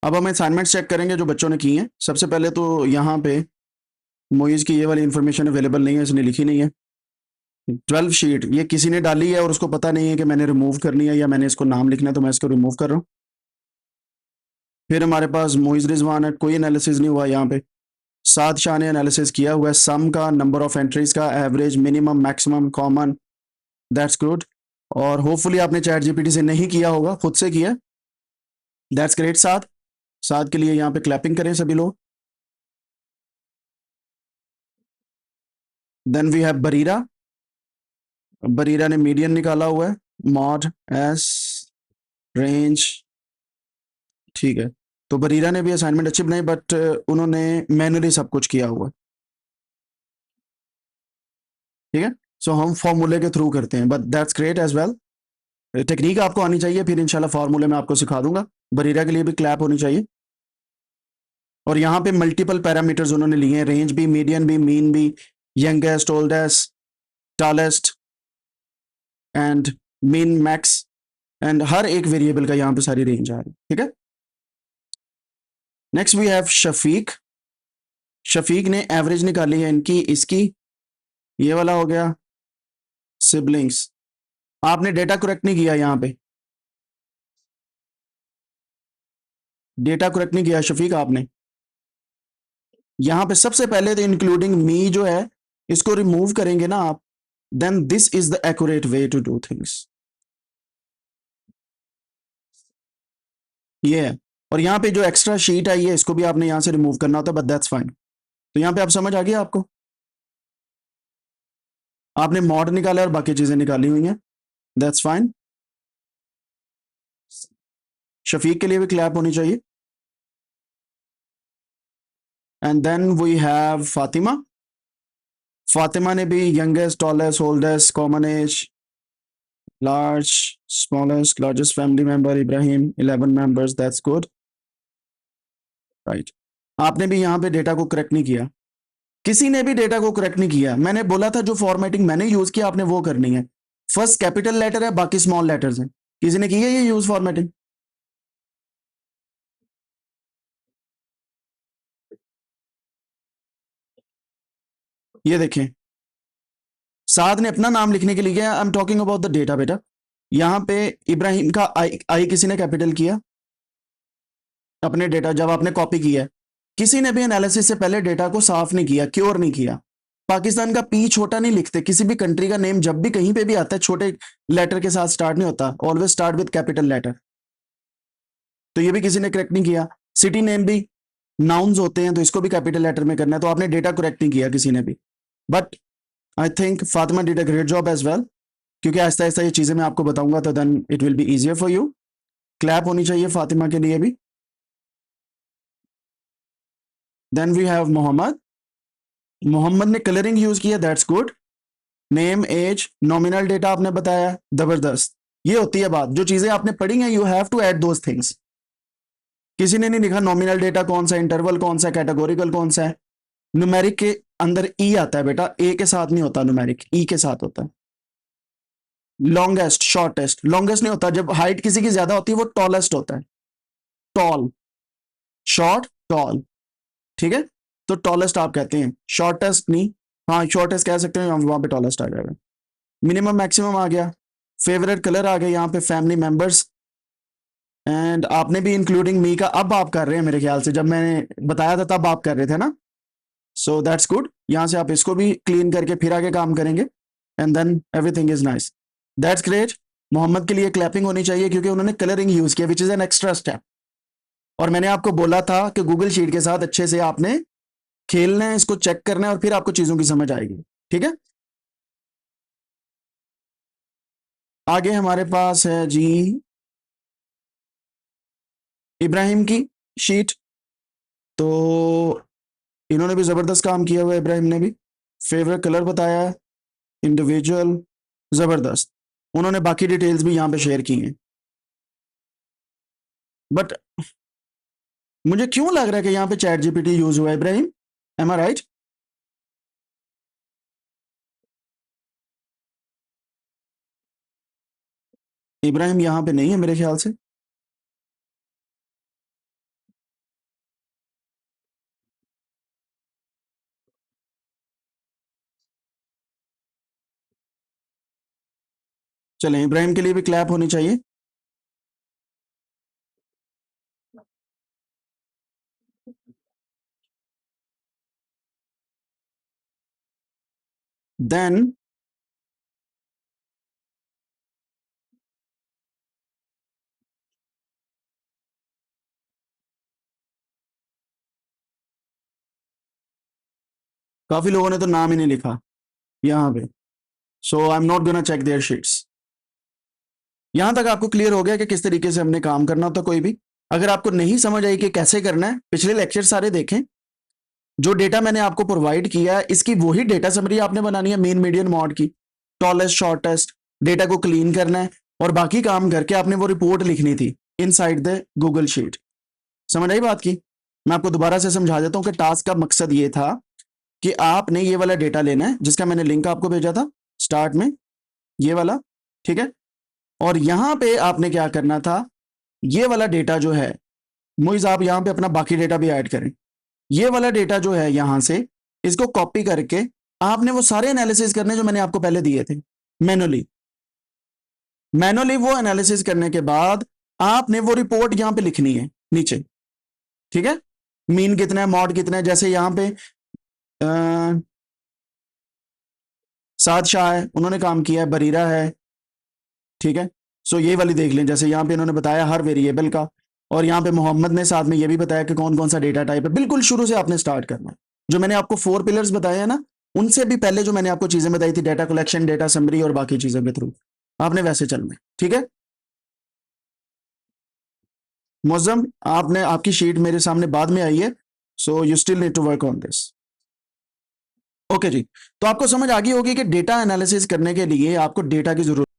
अब हम assignments check करेंगे जो बच्चों ने की हैं। सबसे पहले तो यहाँ पे मोइज की ये वाली इन्फॉर्मेशन अवेलेबल नहीं है, इसने लिखी नहीं है। 12 शीट ये किसी ने डाली है और उसको पता नहीं है कि मैंने रिमूव करनी है या मैंने इसको नाम लिखना है, तो मैं इसको रिमूव कर रहा हूँ। फिर हमारे पास मोइज रिजवान है, कोई एनालिसिस नहीं हुआ यहाँ पे। साद शाह ने एनालिसिस किया हुआ है, सम का, नंबर ऑफ एंट्रीज का, average, minimum, maximum, common. That's good. और होपफुली आपने चैट जीपीटी से नहीं किया होगा, खुद से किया। That's great. साद, साद के लिए यहाँ पे क्लैपिंग करें सभी लोग। Then we have Barira. Barira ने मीडियन निकाला हुआ है, मॉड एस रेंज। ठीक है, तो बरीरा ने भी असाइनमेंट अच्छी बनाई, बट उन्होंने मैनुअली सब कुछ किया हुआ है। ठीक है, सो हम फॉर्मूले के थ्रू करते हैं, but that's great as well. Technique आपको आनी चाहिए, फिर इंशाल्लाह फार्मूले में आपको सिखा दूंगा। बरीरा के लिए भी क्लैप होनी चाहिए। और यहाँ पे मल्टीपल पैरामीटर्स उन्होंने लिए हैं, रेंज भी, मीडियन भी, मीन भी, youngest, oldest, tallest and mean, max, and हर एक वेरिएबल का यहाँ पे सारी रेंज आ रही है। ठीक है, next we have Shafiq. Shafiq ने एवरेज निकाली है इनकी, इसकी, ये वाला हो गया सिबलिंग्स। आपने डेटा करेक्ट नहीं किया, यहाँ पे डेटा करेक्ट नहीं किया शफीक आपने। यहाँ पे सबसे पहले तो इंक्लूडिंग मी जो है, इसको रिमूव करेंगे ना आप, then this is the accurate way to do things. ये है। और यहाँ पे जो एक्स्ट्रा शीट आई है, इसको भी आपने यहाँ से रिमूव करना होता है, बट दैट्स फाइन। तो यहाँ पे आप समझ आ गया आपको। आपने मॉड निकाला और बाकी चीजें निकाली हुई हैं, दैट्स फाइन। शफीक के लिए भी क्लैप होनी चाहिए। And then we have Fatima. Fatima ने भी youngest, tallest, oldest, common age, large, smallest, largest family member Ibrahim, 11 members, that's good. Right, आपने भी यहाँ पे डेटा को करेक्ट नहीं किया, किसी ने भी डेटा को करेक्ट नहीं किया। मैंने बोला था जो फॉर्मेटिंग मैंने यूज किया आपने वो करनी है। फर्स्ट कैपिटल लेटर है, बाकी स्मॉल लेटर्स हैं। किसी ने की है ये यूज फॉर्मेटिंग? ये देखें, साद ने अपना नाम लिखने के लिए किया। I am talking about the data बेटा। यहाँ पे इब्राहिम का आई आई किसी ने कैपिटल किया अपने डेटा जब आपने कॉपी किया है। किसी ने भी एनालिसिस से पहले डेटा को साफ नहीं किया, क्योर नहीं किया। पाकिस्तान का पी छोटा नहीं लिखते, किसी भी कंट्री का नेम जब भी कहीं पे भी आता है छोटे लेटर के साथ स्टार्ट नहीं होता, always start with capital letter. तो ये भी किसी ने करेक्ट नहीं किया। सिटी नेम भी नाउन्स होते हैं, तो इसको भी कैपिटल लेटर में करना है, तो आपने डेटा करेक्ट नहीं किया किसी ने भी। But I think Fatima did a great job as well, क्योंकि आहिस्ता आहिस्ता ये चीजें मैं आपको बताऊंगा, तो then it will be easier for you. Clap होनी चाहिए फातिमा के लिए भी। Then we have Mohammed. Mohammed ने कलरिंग यूज किया, that's good. Name, age, nominal data आपने बताया, जबरदस्त। ये होती है बात, जो चीजें आपने पढ़ी हैं you have to add those things. किसी ने नहीं लिखा नॉमिनल डेटा कौन सा, इंटरवल कौन सा, कैटेगोरिकल कौन सा है। न्यूमेरिक के अंदर ई आता है बेटा, ए के साथ नहीं होता, न्यूमेरिक ई के साथ होता है। लॉन्गेस्ट, शॉर्टेस्ट, लॉन्गेस्ट नहीं होता, जब हाइट किसी की ज्यादा होती है वो टॉलेस्ट होता है। Tall, short, tall. ठीक है, तो टॉलेस्ट आप कहते हैं, शॉर्टेस्ट नहीं। हाँ, शॉर्टेस्ट कह सकते हैं, वहां पे टॉलेस्ट आ जाएगा। मिनिमम मैक्सिमम आ गया। फेवरेट कलर आ गया यहाँ पे, फैमिली मेंबर्स। एंड आपने भी इंक्लूडिंग मी का अब आप कर रहे हैं मेरे ख्याल से, जब मैंने बताया था तब आप कर रहे थे ना। सो दैट्स गुड, यहाँ से आप इसको भी क्लीन करके फिर आगे काम करेंगे, and then everything is nice. That's great. Mohammed के लिए क्लैपिंग होनी चाहिए, क्योंकि उन्होंने कलरिंग यूज किया, which is an extra step. और मैंने आपको बोला था कि गूगल शीट के साथ अच्छे से आपने खेलना है, इसको चेक करना है, और फिर आपको चीजों की समझ आएगी। ठीक है, आगे हमारे पास है जी इब्राहिम की शीट। तो इन्होंने भी जबरदस्त काम किया हुआ है, इब्राहिम ने भी। फेवरेट कलर बताया है, इंडिविजुअल, जबरदस्त। उन्होंने बाकी डिटेल्स भी यहाँ पे शेयर की हैं। बट मुझे क्यों लग रहा है कि यहाँ पे चैट जीपीटी यूज हुआ है इब्राहिम, एम आई राइट? इब्राहिम यहाँ पे नहीं है मेरे ख्याल से। चलें, इब्राहिम के लिए भी क्लैप होनी चाहिए। देन काफी लोगों ने तो नाम ही नहीं लिखा यहाँ पे, so I am not gonna check their sheets. यहां तक आपको क्लियर हो गया कि किस तरीके से हमने काम करना होता। कोई भी अगर आपको नहीं समझ आई कि कैसे करना है, पिछले लेक्चर सारे देखें। जो डेटा मैंने आपको प्रोवाइड किया है इसकी वही डेटा समरी आपने बनानी है, मीन मीडियन मॉड की, टॉलेस्ट शॉर्टेस्ट, डेटा को क्लीन करना है और बाकी काम करके आपने वो रिपोर्ट लिखनी थी इनसाइड द गूगल शीट। समझ आई बात की? मैं आपको दोबारा से समझा देता हूं कि टास्क का मकसद ये था कि आपने ये वाला डेटा लेना है जिसका मैंने लिंक आपको भेजा था स्टार्ट में, ये वाला, ठीक है। और यहां पे आपने क्या करना था, ये वाला डेटा जो है, मुइज आप यहां पे अपना बाकी डेटा भी ऐड करें। ये वाला डेटा जो है यहां से इसको कॉपी करके आपने वो सारे एनालिसिस करने जो मैंने आपको पहले दिए थे मैनुअली। मैनुअली वो एनालिसिस करने के बाद आपने वो रिपोर्ट यहां पे लिखनी है नीचे, ठीक है। मीन कितना है, मॉड कितना है, जैसे यहां पे साद शाह है, उन्होंने काम किया है, बरीरा है, ठीक है। सो ये वाली देख लें, जैसे यहाँ पे इन्होंने बताया हर वेरिएबल का, और यहाँ पे मोहम्मद ने साथ में ये भी बताया कि कौन कौन सा डेटा टाइप है। बिल्कुल शुरू से आपने स्टार्ट करना है। जो मैंने आपको 4 पिलर्स बताए हैं ना, उनसे भी पहले जो मैंने आपको चीजें बताई थी, डेटा कलेक्शन, डेटा समरी और बाकी चीजों के थ्रू आपने वैसे चलना है, ठीक है। मुअज्जम, आपने आपकी शीट मेरे सामने बाद में आई है, so you still need to work on this. Okay जी, तो आपको समझ आ गई होगी कि डेटा एनालिसिस करने के लिए आपको डेटा की जरूरत